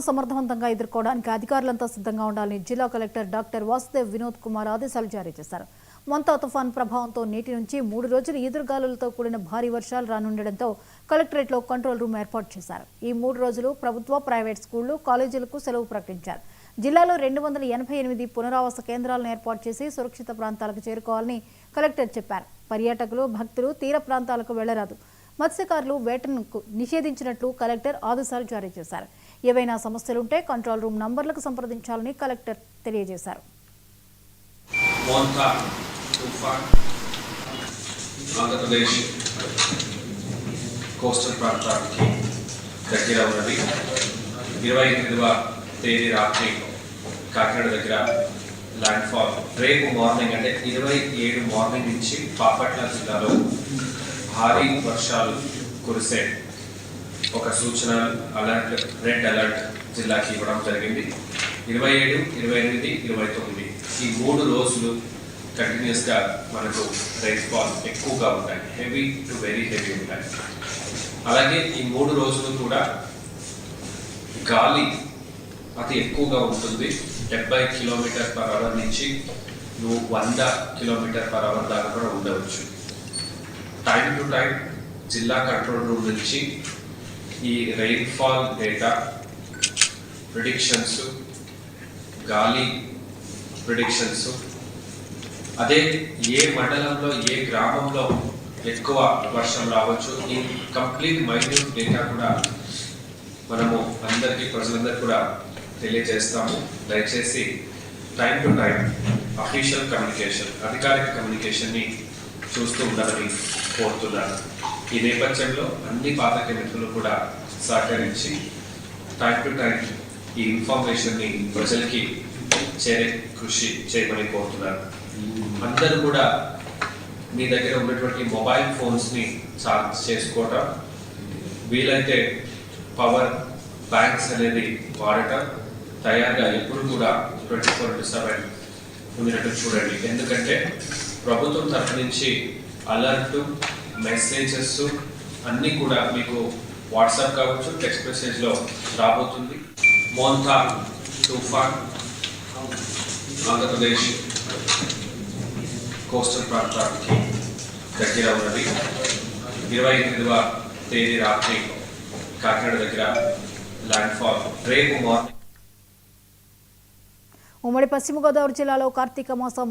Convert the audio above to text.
సమర్థవంతంగా ఎదుర్కోవడానికి అధికారులంతా సిద్ధంగా ఉండాలని జిల్లా కలెక్టర్ డాక్టర్ వాసుదేవ్ వినోద్ కుమార్ ఆదేశాలు జారీ చేశారు. మొంతా తుఫాన్ ప్రభావంతో నేటి నుంచి 3 రోజులు ఈదురుగాలులతో కూడిన భారీ వర్షాలు రానుండడంతో కలెక్టరేట్లో కంట్రోల్ రూమ్ ఏర్పాటు చేశారు. ఈ 3 రోజులు ప్రభుత్వ, ప్రైవేట్ స్కూళ్లు, కాలేజీలకు సెలవు ప్రకటించారు. జిల్లాలో 288 పునరావాస కేంద్రాలను ఏర్పాటు చేసి సురక్షిత ప్రాంతాలకు చేరుకోవాలని కలెక్టర్ చెప్పారు. పర్యాటకులు, భక్తులు తీర ప్రాంతాలకు వెళ్లరాదు. మత్స్యకారులు వేటను నిషేధించినట్లు కలెక్టర్ ఆదేశాలు జారీ చేశారు. ఏవైనా సమస్యలుంటే కంట్రోల్ రూమ్ నంబర్లకు సంప్రదించాలని కలెక్టర్ తెలియజేశారు. మోంతా తుఫాన్ ఆంధ్రప్రదేశ్ కోస్టల్ ప్రాంతానికి దగ్గర ఉన్నది. 28వ తేదీ రాత్రి కాకినాడ దగ్గర ల్యాండ్ ఫాల్. రేపు మార్నింగ్ అంటే 27 మార్నింగ్ నుంచి బాపట్ల జిల్లాలో భారీ వర్షాలు కురిసే ఒక సూచన అలర్ట్, రెడ్ అలర్ట్ జిల్లాకి ఇవ్వడం జరిగింది. 27, 28, 29 ఈ 3 రోజులు కంటిన్యూస్గా మనకు రైన్ఫాల్ ఎక్కువగా ఉంటాయి. హెవీ టు వెరీ హెవీ ఉంటాయి. అలాగే ఈ 3 రోజులు కూడా గాలి అతి ఎక్కువగా ఉంటుంది. 70 km/h నుంచి 100 km/h దాకా కూడా ఉండవచ్చు. టైం టు టైం జిల్లా కంట్రోల్ రూమ్ నుంచి ఈ రైన్ఫాల్ డేటా, ప్రిడిక్షన్స్, గాలి ప్రిడిక్షన్స్, అదే ఏ మండలంలో ఏ గ్రామంలో ఎక్కువ వర్షం రావచ్చు, ఈ కంప్లీట్ మైన్యూట్ డేటా కూడా మనము ప్రజలందరికీ కూడా తెలియజేస్తాము. దయచేసి time to time official communication, అధికారిక కమ్యూనికేషన్ని చూస్తూ ఉండాలని కోరుతున్నాను. ఈ నేపథ్యంలో అన్ని పాత్రిక మిత్రులు కూడా సహకరించి టైం టు టైం ఈ ఇన్ఫర్మేషన్ని ప్రజలకి చేరే కృషి చేయమని కోరుతున్నాను. అందరూ కూడా మీ దగ్గర ఉన్నటువంటి మొబైల్ ఫోన్స్ని ఛార్జ్ చేసుకోవటం, వీలైతే పవర్ బ్యాంక్స్ అనేది వాడటం, తయారుగా ఎప్పుడు కూడా 24/7 ఉన్నట్టు చూడండి. ఎందుకంటే ప్రభుత్వం తరఫు నుంచి అలర్ట్, మెసేజెస్ అన్నీ కూడా మీకు వాట్సాప్ కావచ్చు, టెక్స్ట్ మెసేజ్లో రాబోతుంది. మోంతా తుఫాన్ ఆంధ్రప్రదేశ్ కోస్టల్ ప్రాంతానికి దగ్గర ఉన్నది. 28వ తేదీ రాత్రి కాకినాడ దగ్గర ల్యాండ్ ఫాల్. రేపు మార్నింగ్ ఉమ్మడి పశ్చిమ గోదావరి జిల్లాలో కార్తీక మాసం